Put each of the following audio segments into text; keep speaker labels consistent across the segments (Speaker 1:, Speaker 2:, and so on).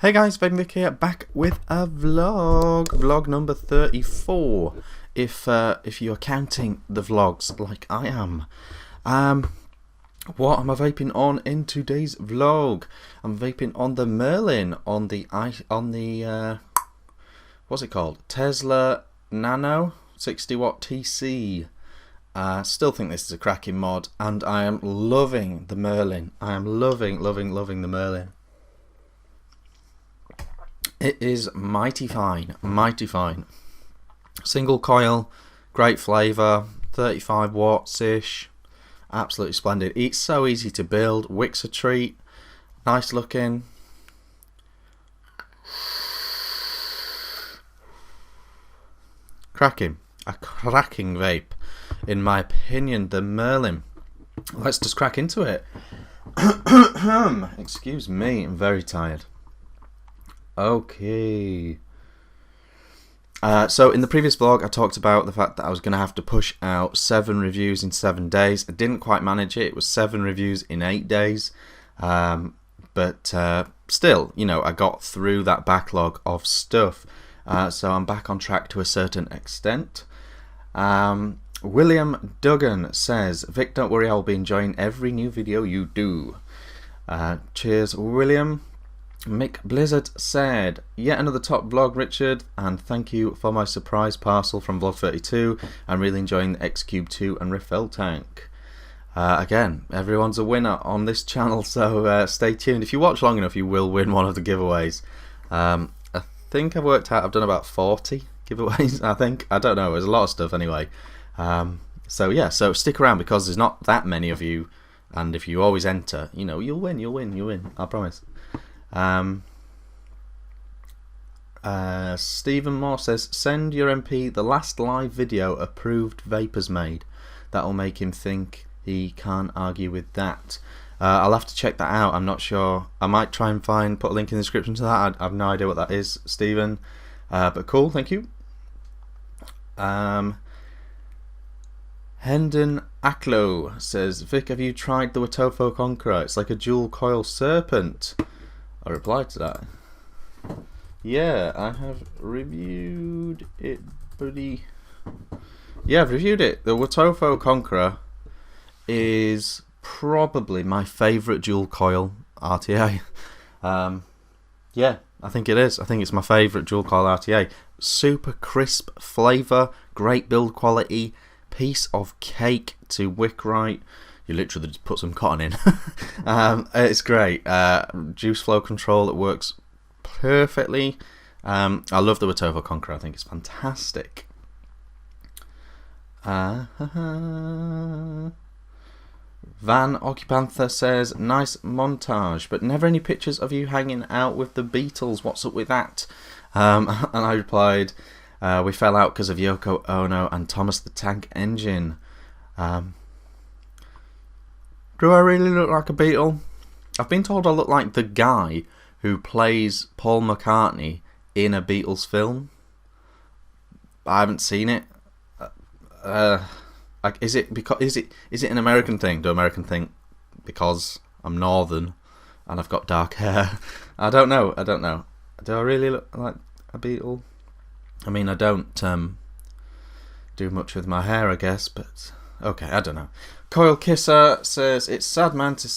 Speaker 1: Hey guys, Vick here, back with a vlog number 34, if you're counting the vlogs like I am. What am I vaping on in today's vlog? I'm vaping on the Merlin, on the what's it called? Tesla Nano 60 watt TC. Still think this is a cracking mod, and I am loving the Merlin. I am loving the Merlin. It is mighty fine, mighty fine. Single coil, great flavour, 35 watts-ish, absolutely splendid. It's so easy to build, wick's a treat, nice looking. Cracking, a cracking vape, in my opinion, the Merlin. Let's just crack into it. Excuse me, I'm very tired. Okay. So in the previous vlog I talked about the fact that I was going to have to push out 7 reviews in 7 days. I didn't quite manage it. It was 7 reviews in 8 days. But still, you know, I got through that backlog of stuff. So I'm back on track to a certain extent. William Duggan says, Vic, don't worry, I'll be enjoying every new video you do. Cheers, William. Mick Blizzard said, yet another top vlog, Richard, and thank you for my surprise parcel from vlog 32. I'm really enjoying the X-Cube 2 and refill tank. Again, everyone's a winner on this channel, so stay tuned. If you watch long enough, you will win one of the giveaways. I think I've worked out I've done about 40 giveaways, I think. I don't know, there's a lot of stuff anyway. So yeah, so stick around because there's not that many of you, and if you always enter, you know, you'll win, I promise. Stephen Moore says, send your MP the last live video approved Vapors made. That'll make him think he can't argue with that. I'll have to check that out. I'm not sure. I might try and put a link in the description to that. I have no idea what that is, Stephen, but cool, thank you. Hendon Aklo says, Vic, have you tried the Watofo Conqueror? It's like a dual coil serpent. I replied to that. Yeah, I have reviewed it, buddy. Yeah, I've reviewed it. The Watofo Conqueror is probably my favourite dual coil RTA. Yeah, I think it is. I think it's my favourite dual coil RTA. Super crisp flavour, great build quality, piece of cake to wick right. You literally just put some cotton in. It's great. Juice flow control, it works perfectly. I love the Watofo Conqueror. I think it's fantastic. Van Occupantha says, nice montage, but never any pictures of you hanging out with the Beatles. What's up with that? And I replied, we fell out because of Yoko Ono and Thomas the Tank Engine. Do I really look like a Beatle? I've been told I look like the guy who plays Paul McCartney in a Beatles film. I haven't seen it. Like, is it an American thing? Do Americans think because I'm northern and I've got dark hair? I don't know. Do I really look like a Beatle? I mean, I don't do much with my hair, I guess, but okay, I don't know. Coil Kisser says, it's sad, man, to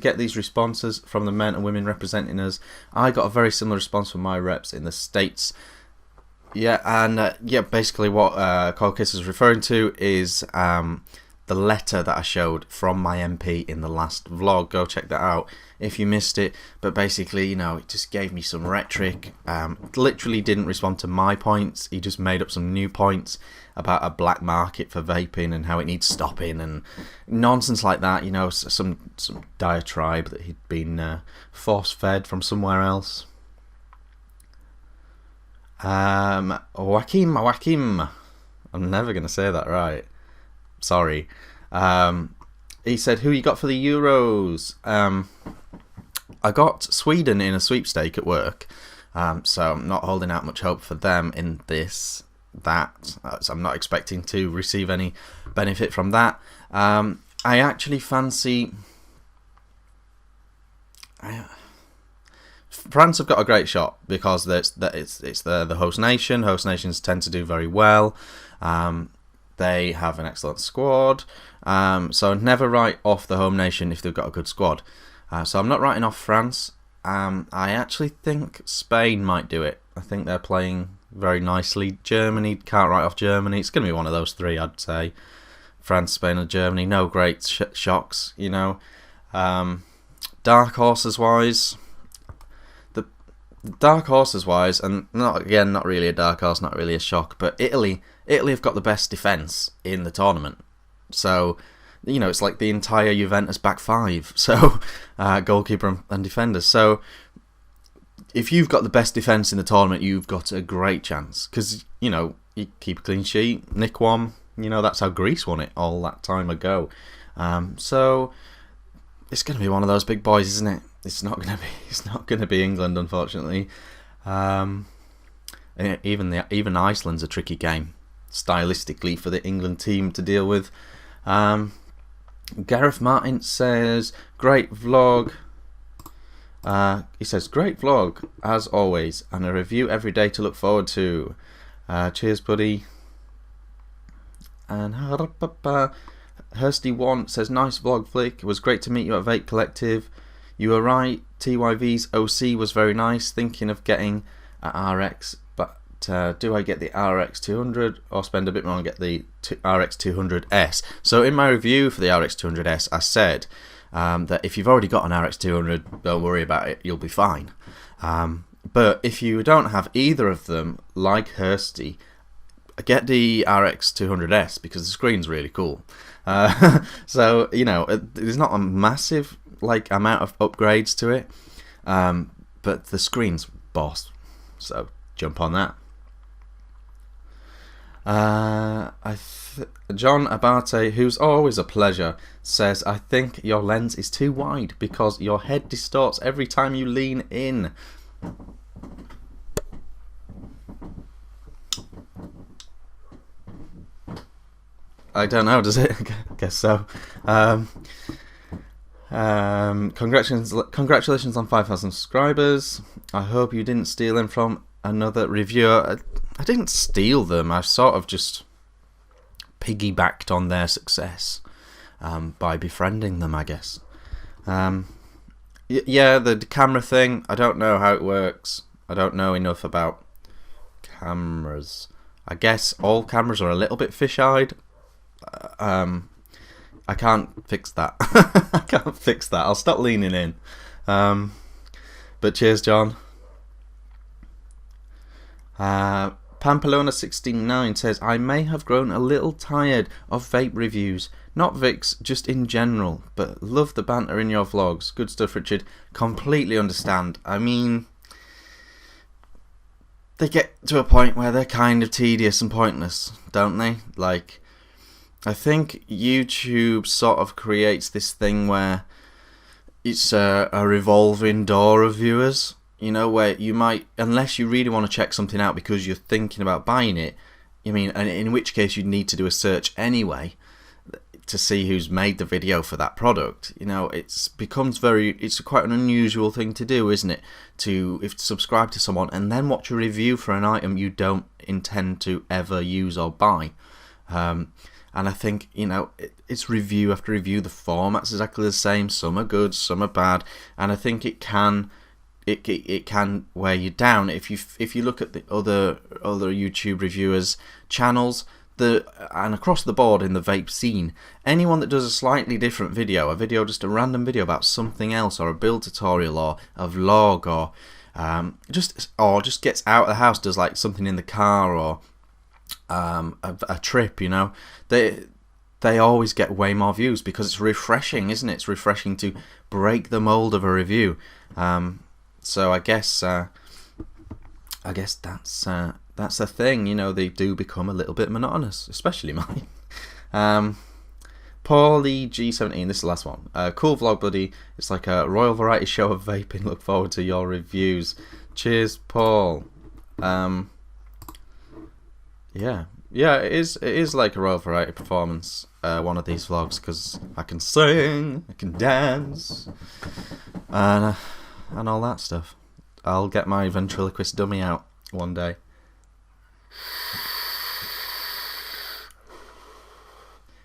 Speaker 1: get these responses from the men and women representing us. I got a very similar response from my reps in the States. Yeah, and yeah, basically what Coil Kisser is referring to is the letter that I showed from my MP in the last vlog. Go check that out if you missed it. But basically, you know, it just gave me some rhetoric. Literally didn't respond to my points. He just made up some new points about a black market for vaping and how it needs stopping and nonsense like that. You know, some diatribe that he'd been force-fed from somewhere else. Joaquim. I'm never going to say that right. Sorry. He said, who you got for the Euros? I got Sweden in a sweepstake at work, so I'm not holding out much hope for them in that. So I'm not expecting to receive any benefit from that. I actually fancy France have got a great shot because it's the host nation. Host nations tend to do very well. They have an excellent squad. So never write off the home nation if they've got a good squad. So I'm not writing off France. I actually think Spain might do it. I think they're playing very nicely. Germany, can't write off Germany. It's going to be one of those three, I'd say. France, Spain and Germany. No great shocks, you know. Dark horses wise, and not really a dark horse, not really a shock, but Italy have got the best defence in the tournament. So, you know, it's like the entire Juventus back five. So, goalkeeper and defenders. So, if you've got the best defence in the tournament, you've got a great chance. Because, you know, you keep a clean sheet, nick one. You know, that's how Greece won it all that time ago. So, it's going to be one of those big boys, isn't it? It's not going to be England, unfortunately. Even Iceland's a tricky game, stylistically, for the England team to deal with. Gareth Martin says, great vlog. He says, great vlog, as always, and a review every day to look forward to. Cheers, buddy. And Hursty1 says, nice vlog, Vick. It was great to meet you at Vape Collective. You were right, TYV's OC was very nice. Thinking of getting an RX, but do I get the RX 200 or spend a bit more and get the RX 200S? So in my review for the RX 200S, I said that if you've already got an RX 200, don't worry about it, you'll be fine. But if you don't have either of them, like Hursty, get the RX 200S because the screen's really cool. So, you know, there's not a massive amount of upgrades to it, but the screen's boss, so jump on that. John Abate, who's always a pleasure, says, I think your lens is too wide because your head distorts every time you lean in. I don't know, does it? I guess so. Congratulations on 5,000 subscribers. I hope you didn't steal them from another reviewer. I didn't steal them. I sort of just piggybacked on their success by befriending them, I guess. Yeah, the camera thing, I don't know how it works. I don't know enough about cameras. I guess all cameras are a little bit fish-eyed. I can't fix that. I can't fix that. I'll stop leaning in. But cheers, John. Pampelona69 says, I may have grown a little tired of vape reviews. Not Vick's, just in general. But love the banter in your vlogs. Good stuff, Richard. Completely understand. I mean, they get to a point where they're kind of tedious and pointless, don't they? Like, I think YouTube sort of creates this thing where it's a revolving door of viewers, you know, where you might, unless you really want to check something out because you're thinking about buying it, and in which case you'd need to do a search anyway to see who's made the video for that product. You know, it's quite an unusual thing to do, isn't it? To subscribe to someone and then watch a review for an item you don't intend to ever use or buy. And I think, you know, it's review after review. The format's exactly the same. Some are good, some are bad, and I think it can wear you down if you look at the other YouTube reviewers' channels, and across the board in the vape scene. Anyone that does a slightly different video, just a random video about something else, or a build tutorial, or a vlog, or just gets out of the house, does like something in the car, or a trip, you know, they always get way more views because it's refreshing, isn't it? It's refreshing to break the mold of a review. So I guess that's the thing, you know. They do become a little bit monotonous, especially mine. Paulie G17, this is the last one. Cool vlog, buddy. It's like a royal variety show of vaping. Look forward to your reviews. Cheers, Paul. Yeah, it is like a royal variety performance, one of these vlogs, because I can sing, I can dance, and all that stuff. I'll get my ventriloquist dummy out one day.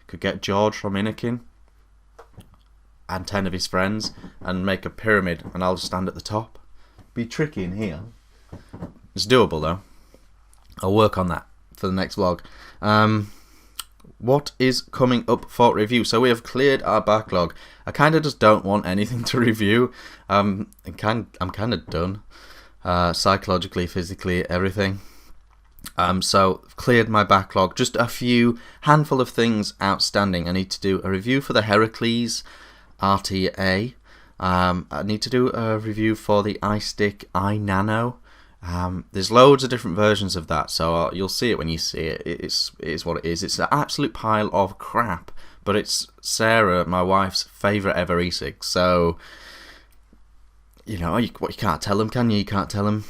Speaker 1: Could get George from Anakin and 10 of his friends and make a pyramid, and I'll just stand at the top. Be tricky in here. It's doable though. I'll work on that for the next vlog. What is coming up for review? So we have cleared our backlog. I kind of just don't want anything to review. I'm kind of done. Psychologically, physically, everything. So cleared my backlog. Just a handful of things outstanding. I need to do a review for the Heracles RTA. I need to do a review for the iStick iNano. There's loads of different versions of that, so you'll see it when you see it. It is what it is. It's an absolute pile of crap, but it's Sarah, my wife's favourite ever e-cig, so you know, you can't tell them, can you? You can't tell them.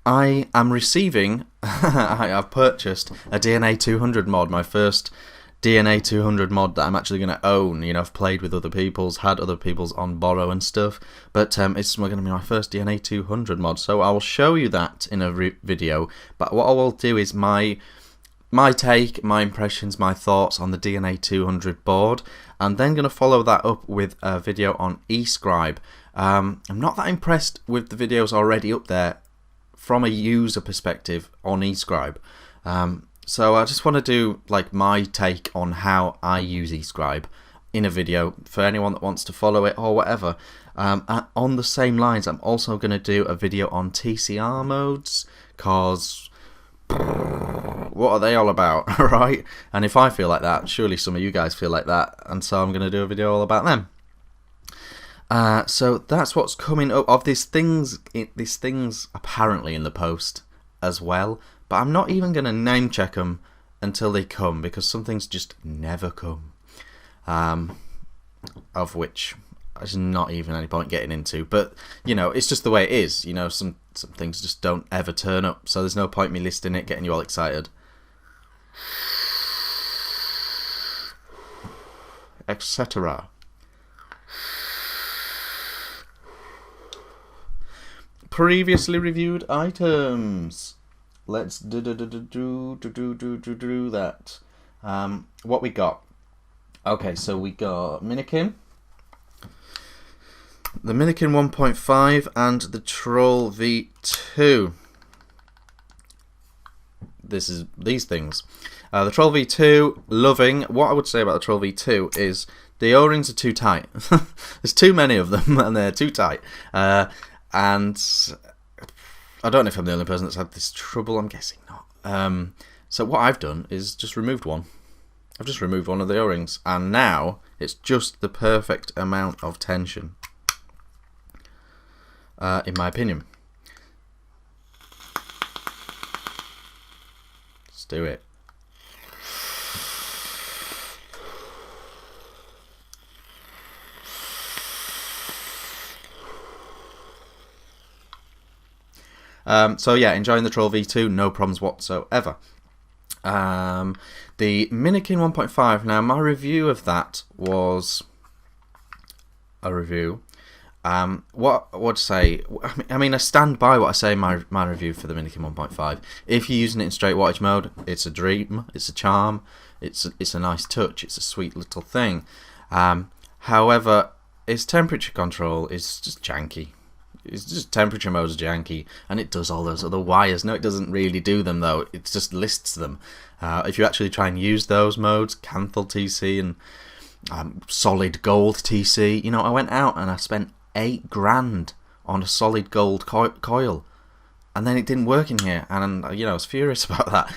Speaker 1: I am receiving I've purchased a DNA 200 mod, my first DNA 200 mod that I'm actually going to own. You know, I've played with other people's, had other people's on borrow and stuff, but it's going to be my first DNA 200 mod, so I will show you that in a video. But what I will do is my take, my impressions, my thoughts on the DNA 200 board, and then going to follow that up with a video on eScribe. I'm not that impressed with the videos already up there from a user perspective on eScribe. So I just want to do like my take on how I use eScribe in a video for anyone that wants to follow it or whatever. On the same lines, I'm also going to do a video on TCR modes, cause what are they all about, right? And if I feel like that, surely some of you guys feel like that, and so I'm going to do a video all about them. So that's what's coming up. Of these things apparently in the post as well. But I'm not even going to name check them until they come, because some things just never come. Of which there's not even any point getting into. But, you know, it's just the way it is. You know, some things just don't ever turn up. So there's no point me listing it, getting you all excited. Etc. Previously reviewed items. Let's do that. What we got? Okay, so we got Minikin, the Minikin 1.5, and the Troll V2. These things. The Troll V2, loving. What I would say about the Troll V2 is the O-rings are too tight. There's too many of them, and they're too tight. And I don't know if I'm the only person that's had this trouble. I'm guessing not. So what I've done is just removed one. I've just removed one of the O-rings, and now it's just the perfect amount of tension, in my opinion. Let's do it. So yeah, enjoying the Troll V2, no problems whatsoever. The Minikin 1.5, now my review of that was a review. What I would say, I mean I stand by what I say in my review for the Minikin 1.5. If you're using it in straight wattage mode, it's a dream, it's a charm, it's a nice touch, it's a sweet little thing. However, its temperature control is just janky. It's just temperature mode's janky, and it does all those other wires. No, it doesn't really do them though. It just lists them. If you actually try and use those modes, Canthal TC and solid gold TC, you know, I went out and I spent $8 grand on a solid gold coil, and then it didn't work in here, and you know, I was furious about that.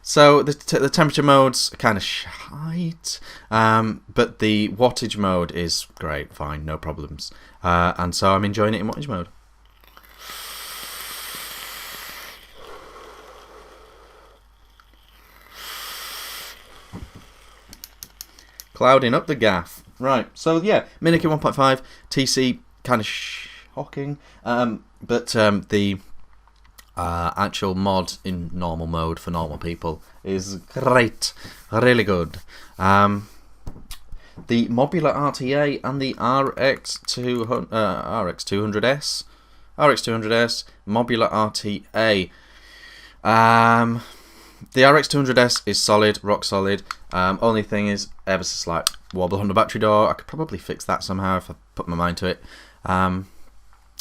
Speaker 1: So the temperature mode's kind of shite, but the wattage mode is great, fine, no problems. And so I'm enjoying it in wattage mode. Clouding up the gaff. Right, so yeah, Minikin 1.5, TC, kind of shocking, but the actual mod in normal mode for normal people is great, really good. the Mobular RTA and the RX200S. RX200S, Mobular RTA. The RX200S is solid, rock solid. Only thing is ever so slight wobble on the battery door. I could probably fix that somehow if I put my mind to it.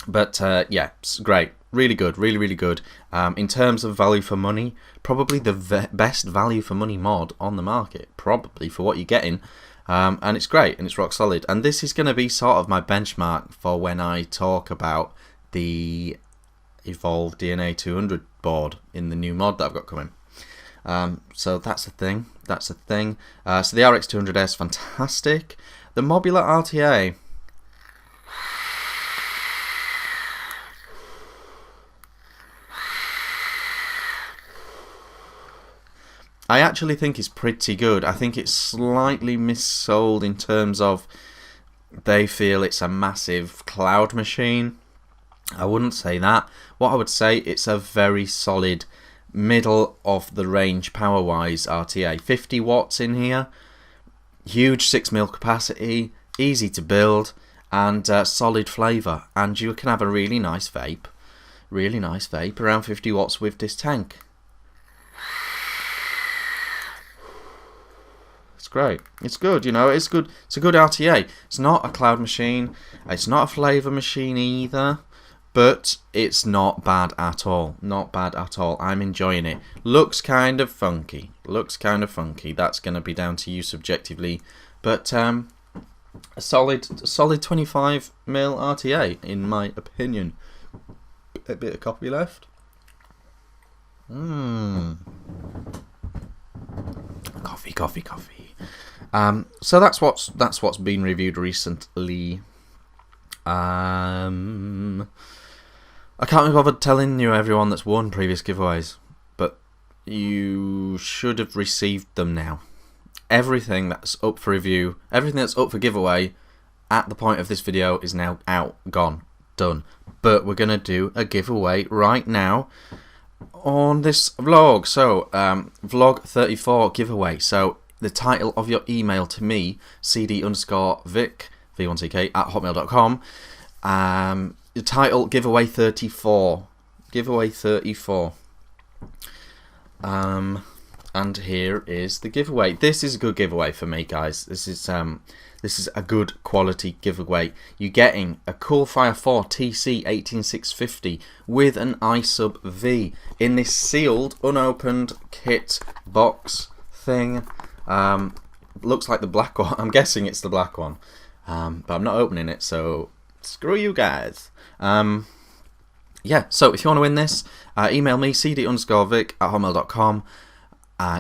Speaker 1: But yeah, it's great. Really good, really good. In terms of value for money, probably the best value for money mod on the market, probably for what you're getting. And it's great, and it's rock solid. And this is going to be sort of my benchmark for when I talk about the Evolve DNA 200 board in the new mod that I've got coming. So that's the thing. So the RX200S, fantastic. The Mobular RTA. I actually think it's pretty good. I think it's slightly missold in terms of they feel it's a massive cloud machine. I wouldn't say that. What I would say, it's a very solid middle of the range power wise RTA. 50 watts in here, huge 6mm capacity, easy to build, and solid flavour. And you can have a really nice vape around 50 watts with this tank. Great. It's good, you know, it's good. It's a good RTA. It's not a cloud machine. It's not a flavour machine either, but it's not bad at all. Not bad at all. I'm enjoying it. Looks kind of funky. That's going to be down to you subjectively, but a solid 25mm RTA in my opinion. A bit of coffee left. Coffee. So that's what's been reviewed recently. I can't be bothered telling you everyone that's won previous giveaways, but you should have received them now. Everything that's up for review, everything that's up for giveaway at the point of this video is now out, gone, done. But we're gonna do a giveaway right now on this vlog. So vlog 34 giveaway. So the title of your email to me, cd_vick v1ck at hotmail.com. The title, giveaway 34. And here is the giveaway. This is a good giveaway for me, guys. This is a good quality giveaway. You're getting a Coolfire 4 TC 18650 with an iSub V in this sealed, unopened kit box thing. Looks like the black one. I'm guessing it's the black one, but I'm not opening it, so screw you guys. Yeah, so if you want to win this, email me, cd_vick at hotmail.com.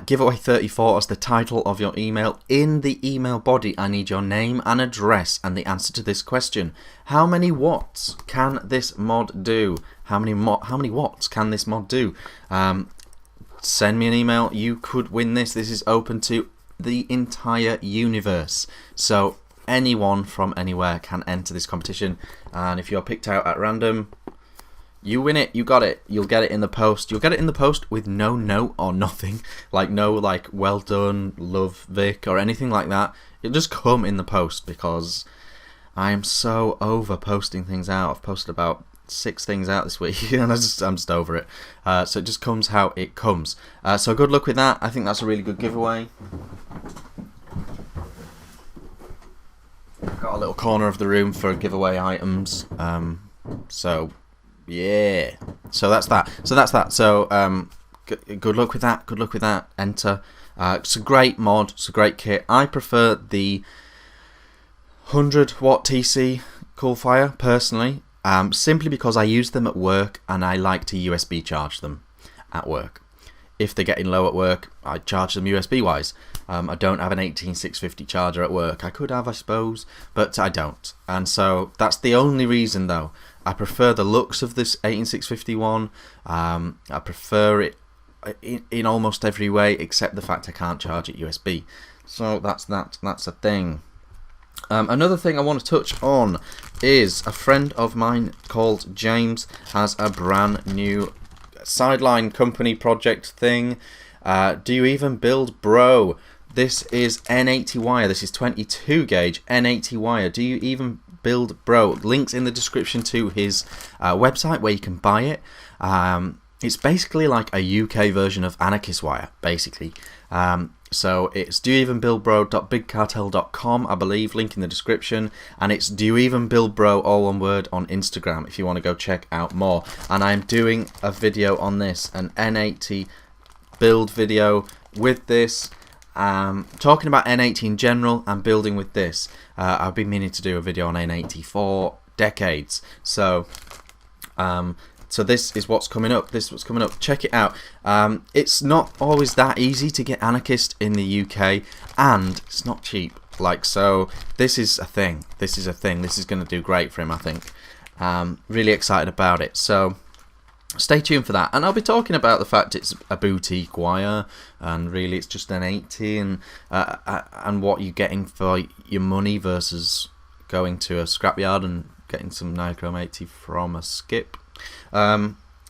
Speaker 1: Giveaway 34 as the title of your email. In the email body, I need your name and address and the answer to this question. How many watts can this mod do? How many watts can this mod do? Send me an email. You could win this. This is open to the entire universe. So anyone from anywhere can enter this competition. And if you're picked out at random, you win it. You got it. You'll get it in the post. You'll get it in the post with no note or nothing. Like no well done, love Vick or anything like that. It'll just come in the post because I am so over posting things out. I've posted about 6 things out this week and I'm just over it. So it just comes how it comes. So good luck with that. I think that's a really good giveaway. Got a little corner of the room for giveaway items. So yeah. So that's that. So good luck with that. Enter. It's a great mod. It's a great kit. I prefer the 100 watt TC Coolfire personally. Simply because I use them at work and I like to USB charge them at work. If they're getting low at work, I charge them USB wise. I don't have an 18650 charger at work. I could have, I suppose, but I don't. And so that's the only reason though. I prefer the looks of this 18651. I prefer it in almost every way except the fact I can't charge it USB. So that's a thing. Another thing I want to touch on is a friend of mine called James has a brand new sideline company project thing. Do you even build, bro? This is N80 wire. This is 22 gauge N80 wire. Do you even build bro? Links in the description to his website where you can buy it. It's basically like a UK version of Anarchist wire, basically. So it's doyouevenbuildbro.bigcartel.com, I believe, link in the description, and it's doyouevenbuildbro, all one word, on Instagram if you want to go check out more. And I'm doing a video on this, an N80 build video with this, talking about N80 in general and building with this. I've been meaning to do a video on N80 for decades, so so this is what's coming up. This is what's coming up. Check it out. It's not always that easy to get Anarchist in the UK, and it's not cheap. Like, so this is a thing. This is a thing. This is going to do great for him, I think. Really excited about it. So stay tuned for that. And I'll be talking about the fact it's a boutique wire, and really it's just an 80, and what you're getting for your money versus going to a scrapyard and getting some nichrome 80 from a skip.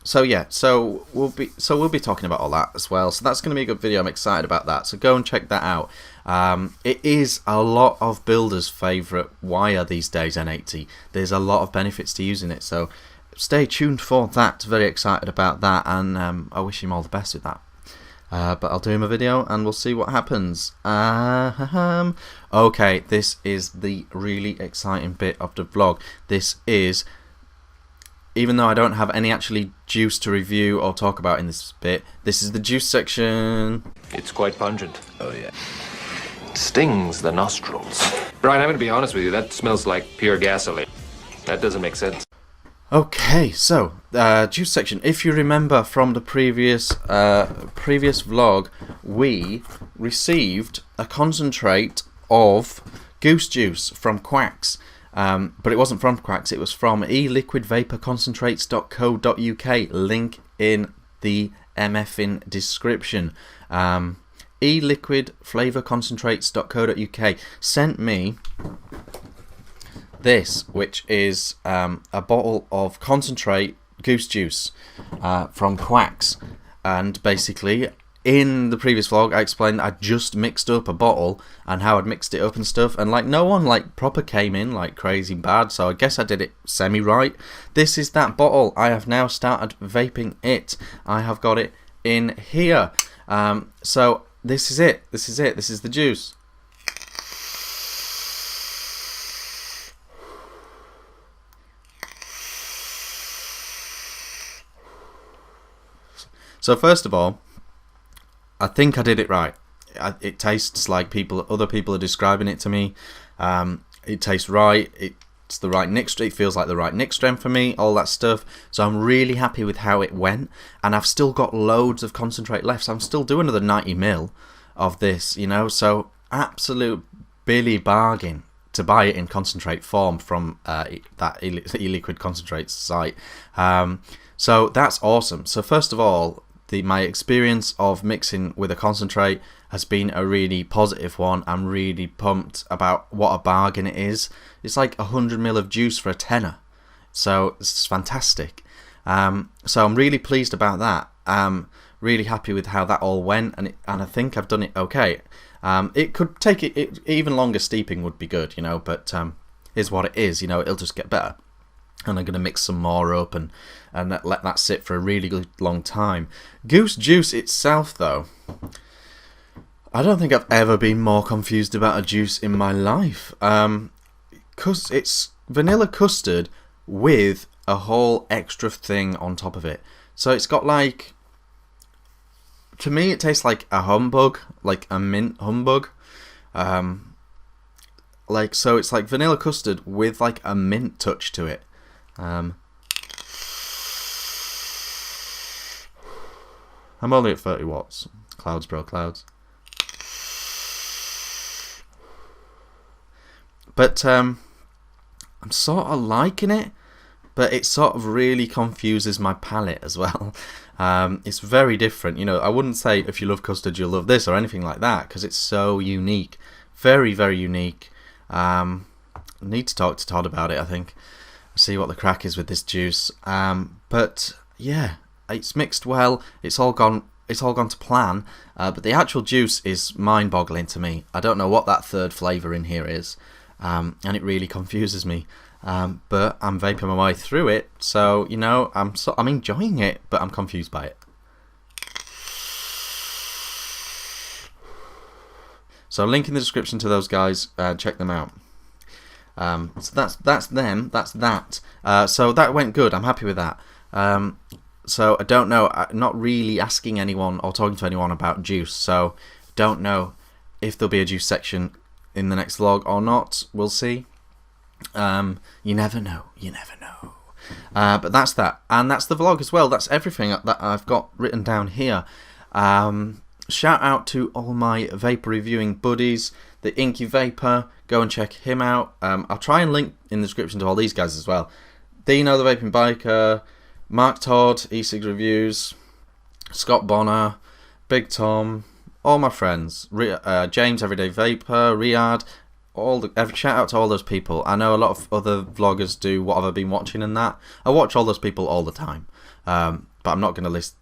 Speaker 1: So yeah, so we'll be talking about all that as well. So that's going to be a good video. I'm excited about that. So go and check that out. It is a lot of builders' favourite wire these days, N80. There's a lot of benefits to using it. So stay tuned for that. Very excited about that, and I wish him all the best with that. But I'll do him a video and we'll see what happens. Okay, this is the really exciting bit of the vlog. This is, even though I don't have any actually juice to review or talk about in this bit, this is the juice section.
Speaker 2: It's quite pungent. Oh yeah. It stings the nostrils. Brian, I'm going to be honest with you, that smells like pure gasoline. That doesn't make sense.
Speaker 1: Okay, so juice section. If you remember from the previous vlog, we received a concentrate of Goose juice from Quacks. But it wasn't from Quacks, it was from eliquidvaporconcentrates.co.uk, link in the MFing description. eliquidflavorconcentrates.co.uk sent me this, which is a bottle of concentrate Goose juice from Quacks. And basically, in the previous vlog, I explained that I just mixed up a bottle and how I'd mixed it up and stuff, and like no one like proper came in like crazy bad, so I guess I did it semi right. This is that bottle. I have now started vaping it. I have got it in here. So this is it. This is it. This is the juice. So first of all, I think I did it right. It tastes like other people are describing it to me. It tastes right. It's the right nick strength. It feels like the right nick strength for me. All that stuff. So I'm really happy with how it went, and I've still got loads of concentrate left. So I'm still doing another 90 ml of this, you know. So absolute Billy bargain to buy it in concentrate form from that e-liquid concentrates site. So that's awesome. So first of all, my experience of mixing with a concentrate has been a really positive one. I'm really pumped about what a bargain it is. It's like 100 ml of juice for a tenner, so it's fantastic. So I'm really pleased about that. Really happy with how that all went, and I think I've done it okay. It could take it even longer. Steeping would be good, you know, but is what it is, you know. It'll just get better. And I'm going to mix some more up and let that sit for a really long time. Goose juice itself, though, I don't think I've ever been more confused about a juice in my life. Because it's vanilla custard with a whole extra thing on top of it. So it's got like, to me it tastes like a humbug, like a mint humbug. Like, so it's like vanilla custard with like a mint touch to it. I'm only at 30 watts. Clouds, bro, clouds. But I'm sort of liking it, but it sort of really confuses my palate as well. It's very different, you know. I wouldn't say if you love custard you'll love this or anything like that, because it's so unique, very, very unique. Need to talk to Todd about it, I think. See what the crack is with this juice. But yeah, it's mixed well. It's all gone it's all gone to plan, but the actual juice is mind-boggling to me. I don't know what that third flavour in here is, and it really confuses me. But I'm vaping my way through it, so you know I'm enjoying it, but I'm confused by it. So link in the description to those guys. Check them out. So that's them. That's that. So that went good. I'm happy with that. So I don't know. I'm not really asking anyone or talking to anyone about juice. So don't know if there'll be a juice section in the next vlog or not. We'll see. You never know. You never know. But that's that, and that's the vlog as well. That's everything that I've got written down here. Shout out to all my vapor reviewing buddies, the Inky Vapor. Go and check him out. I'll try and link in the description to all these guys as well. Dino, the Vaping Biker, Mark Todd, e-cig reviews, Scott Bonner, Big Tom, all my friends, James Everyday Vapor, Riyadh. Shout out to all those people. I know a lot of other vloggers do what I've been watching and that. I watch all those people all the time, but I'm not going to list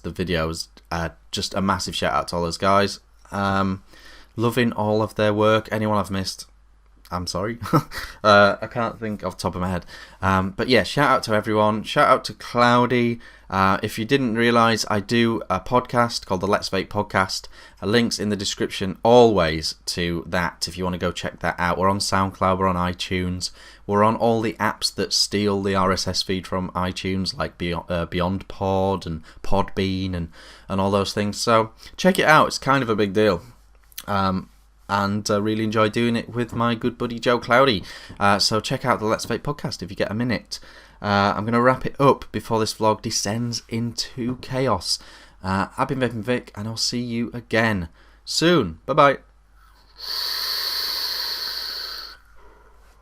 Speaker 1: the videos. Just a massive shout out to all those guys. Loving all of their work. Anyone I've missed, I'm sorry. I can't think off the top of my head. But yeah, shout out to everyone. Shout out to Cloudy. If you didn't realise, I do a podcast called the Let's Vape Podcast. Links in the description always to that if you want to go check that out. We're on SoundCloud, we're on iTunes, we're on all the apps that steal the RSS feed from iTunes, like Beyond Pod and Podbean and all those things. So check it out, it's kind of a big deal. And really enjoy doing it with my good buddy Joe Cloudy. So check out the Let's Vape Podcast if you get a minute. I'm going to wrap it up before this vlog descends into chaos. I've been Vaping Vic, and I'll see you again soon. Bye bye.